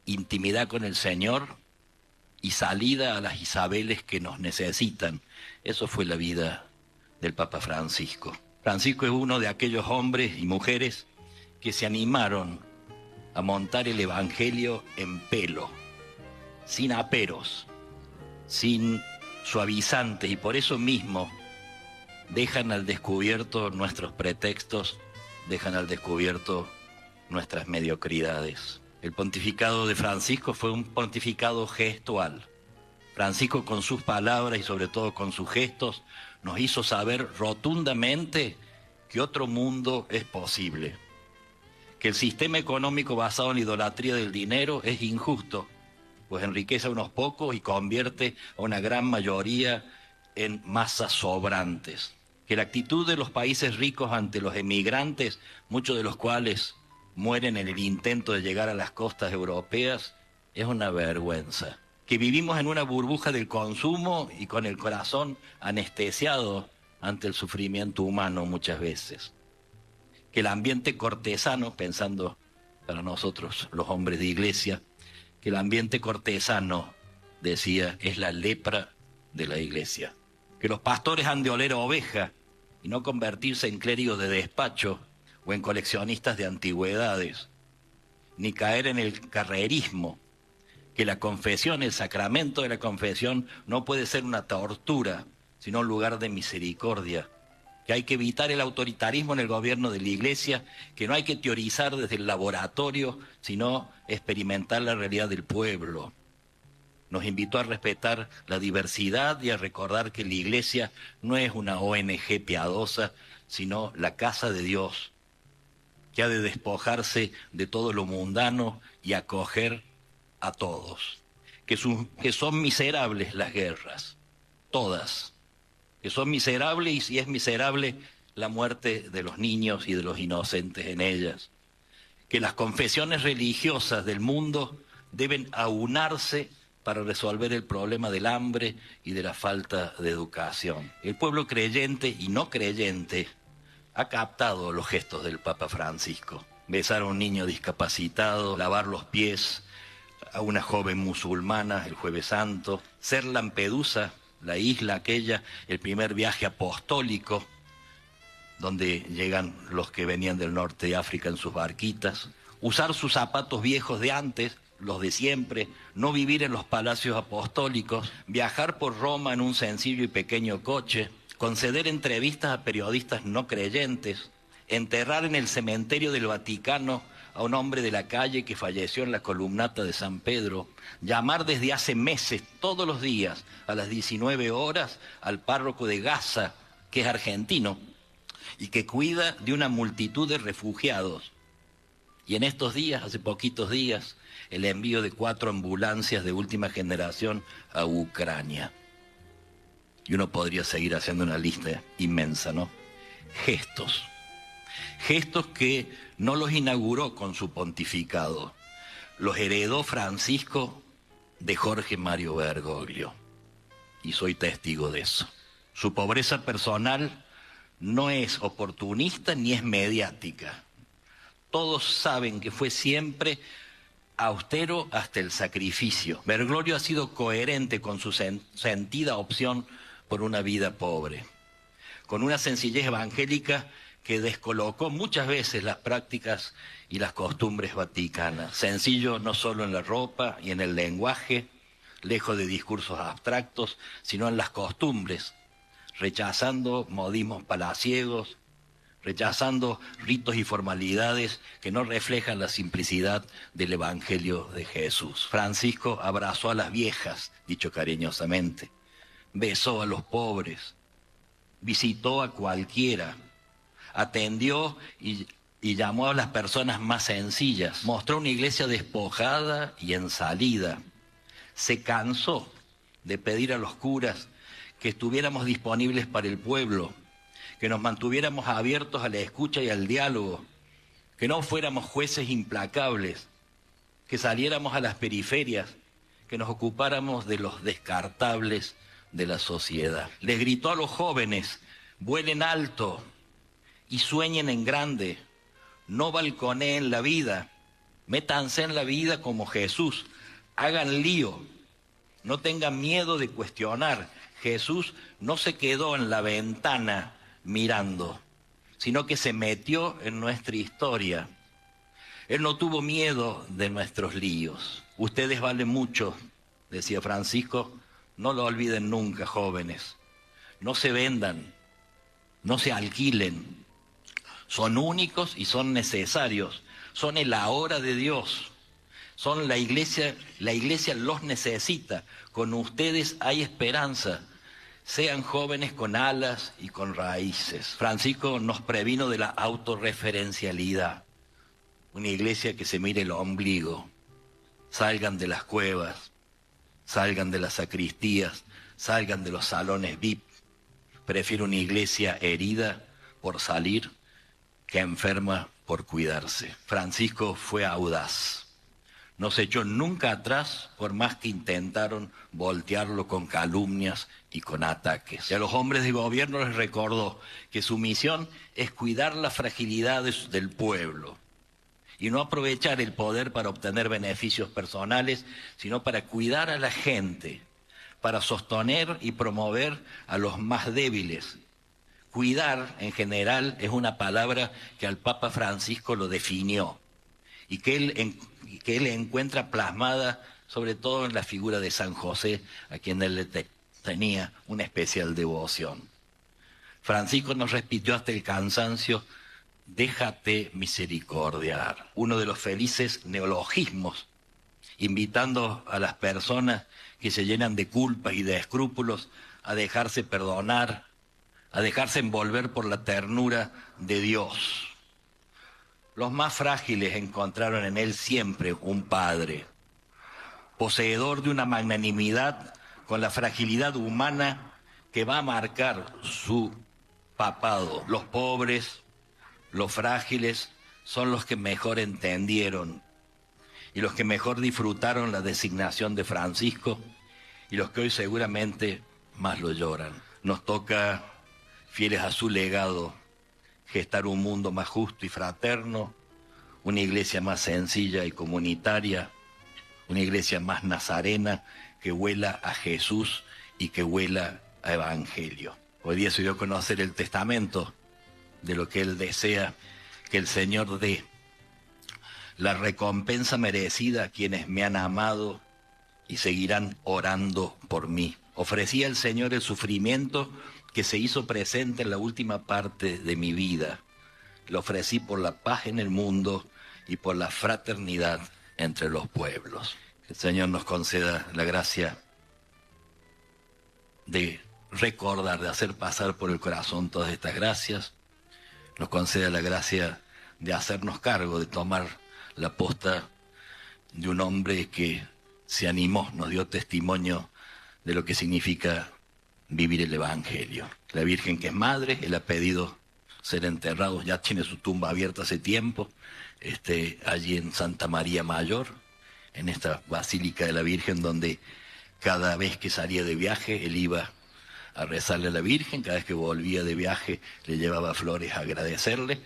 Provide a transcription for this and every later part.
intimidad con el Señor y salida a las Isabeles que nos necesitan. Eso fue la vida del Papa Francisco. Francisco es uno de aquellos hombres y mujeres que se animaron a montar el Evangelio en pelo, sin aperos, sin suavizantes, y por eso mismo dejan al descubierto nuestros pretextos, dejan al descubierto nuestras mediocridades. El pontificado de Francisco fue un pontificado gestual. Francisco, con sus palabras y sobre todo con sus gestos, nos hizo saber rotundamente que otro mundo es posible, que el sistema económico basado en la idolatría del dinero es injusto, pues enriquece a unos pocos y convierte a una gran mayoría en masas sobrantes, que la actitud de los países ricos ante los emigrantes, muchos de los cuales mueren en el intento de llegar a las costas europeas, es una vergüenza, que vivimos en una burbuja del consumo y con el corazón anestesiado ante el sufrimiento humano muchas veces, que el ambiente cortesano, pensando para nosotros los hombres de iglesia, que el ambiente cortesano, decía, es la lepra de la iglesia, que los pastores han de oler a oveja y no convertirse en clérigos de despacho o en coleccionistas de antigüedades, ni caer en el carrerismo, que la confesión, el sacramento de la confesión no puede ser una tortura, sino un lugar de misericordia, que hay que evitar el autoritarismo en el gobierno de la Iglesia, que no hay que teorizar desde el laboratorio, sino experimentar la realidad del pueblo. Nos invitó a respetar la diversidad y a recordar que la Iglesia no es una ONG piadosa, sino la casa de Dios, que ha de despojarse de todo lo mundano y acoger a todos. Que son miserables las guerras, todas. Que son miserables, y si es miserable la muerte de los niños y de los inocentes en ellas. Que las confesiones religiosas del mundo deben aunarse para resolver el problema del hambre y de la falta de educación. El pueblo creyente y no creyente ha captado los gestos del Papa Francisco. Besar a un niño discapacitado, lavar los pies a una joven musulmana el Jueves Santo, ser Lampedusa, la isla aquella, el primer viaje apostólico, donde llegan los que venían del norte de África en sus barquitas, usar sus zapatos viejos de antes, los de siempre, no vivir en los palacios apostólicos, viajar por Roma en un sencillo y pequeño coche, conceder entrevistas a periodistas no creyentes, enterrar en el cementerio del Vaticano a un hombre de la calle que falleció en la columnata de San Pedro, llamar desde hace meses, todos los días, a las 19 horas, al párroco de Gaza, que es argentino, y que cuida de una multitud de refugiados. Y en estos días, hace poquitos días, el envío de 4 ambulancias de última generación a Ucrania. Y uno podría seguir haciendo una lista inmensa, ¿no? Gestos. Gestos que no los inauguró con su pontificado, los heredó Francisco de Jorge Mario Bergoglio, y soy testigo de eso. Su pobreza personal no es oportunista ni es mediática. Todos saben que fue siempre austero hasta el sacrificio. Bergoglio ha sido coherente con su sentida opción por una vida pobre, con una sencillez evangélica que descolocó muchas veces las prácticas y las costumbres vaticanas. Sencillo no solo en la ropa y en el lenguaje, lejos de discursos abstractos, sino en las costumbres, rechazando modismos palaciegos, rechazando ritos y formalidades que no reflejan la simplicidad del Evangelio de Jesús. Francisco abrazó a las viejas, dicho cariñosamente, besó a los pobres, visitó a cualquiera, atendió y llamó a las personas más sencillas, mostró una iglesia despojada y en salida. Se cansó de pedir a los curas que estuviéramos disponibles para el pueblo, que nos mantuviéramos abiertos a la escucha y al diálogo, que no fuéramos jueces implacables, que saliéramos a las periferias, que nos ocupáramos de los descartables de la sociedad. Les gritó a los jóvenes: vuelen alto y sueñen en grande, no balconeen la vida, Métanse en la vida como Jesús, hagan lío, no tengan miedo de cuestionar. Jesús no se quedó en la ventana mirando, sino que se metió en nuestra historia. Él no tuvo miedo de nuestros líos. Ustedes valen mucho, decía Francisco, no lo olviden nunca, jóvenes. No se vendan, no se alquilen. Son únicos y son necesarios. Son el ahora de Dios. Son la iglesia los necesita. Con ustedes hay esperanza. Sean jóvenes con alas y con raíces. Francisco nos previno de la autorreferencialidad. Una iglesia que se mire el ombligo. Salgan de las cuevas, salgan de las sacristías, salgan de los salones VIP. Prefiero una iglesia herida por salir que enferma por cuidarse. Francisco fue audaz. No se echó nunca atrás, por más que intentaron voltearlo con calumnias y con ataques. Y a los hombres de gobierno les recordó que su misión es cuidar las fragilidades del pueblo y no aprovechar el poder para obtener beneficios personales, sino para cuidar a la gente, para sostener y promover a los más débiles. Cuidar, en general, es una palabra que al Papa Francisco lo definió y que él encuentra plasmada sobre todo en la figura de San José, a quien él le tenía una especial devoción. Francisco nos repitió hasta el cansancio: déjate misericordiar. Uno de los felices neologismos, invitando a las personas que se llenan de culpas y de escrúpulos a dejarse perdonar, a dejarse envolver por la ternura de Dios. Los más frágiles encontraron en él siempre un padre, poseedor de una magnanimidad con la fragilidad humana que va a marcar su papado. Los pobres, los frágiles, son los que mejor entendieron y los que mejor disfrutaron la designación de Francisco y los que hoy seguramente más lo lloran. Nos toca, fieles a su legado, gestar un mundo más justo y fraterno, una iglesia más sencilla y comunitaria, una iglesia más nazarena que huela a Jesús y que huela a Evangelio. Hoy día se dio a conocer el testamento de lo que él desea que el Señor dé, la recompensa merecida a quienes me han amado y seguirán orando por mí. Ofrecía al Señor el sufrimiento que se hizo presente en la última parte de mi vida. Lo ofrecí por la paz en el mundo y por la fraternidad entre los pueblos. Que el Señor nos conceda la gracia de recordar, de hacer pasar por el corazón todas estas gracias. Nos conceda la gracia de hacernos cargo, de tomar la posta de un hombre que se animó, nos dio testimonio de lo que significa vivir el Evangelio. La Virgen, que es madre, él ha pedido ser enterrado, ya tiene su tumba abierta hace tiempo, allí en Santa María Mayor, en esta Basílica de la Virgen, donde cada vez que salía de viaje, él iba a rezarle a la Virgen, cada vez que volvía de viaje le llevaba flores a agradecerle.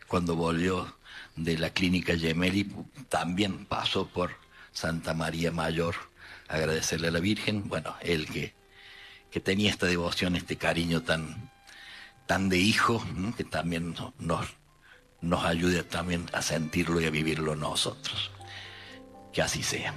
Cuando volvió de la clínica Gemelli, también pasó por Santa María Mayor a agradecerle a la Virgen. Bueno, él que tenía esta devoción, este cariño tan de hijo, ¿no?, que también nos ayude también a sentirlo y a vivirlo nosotros. Que así sea.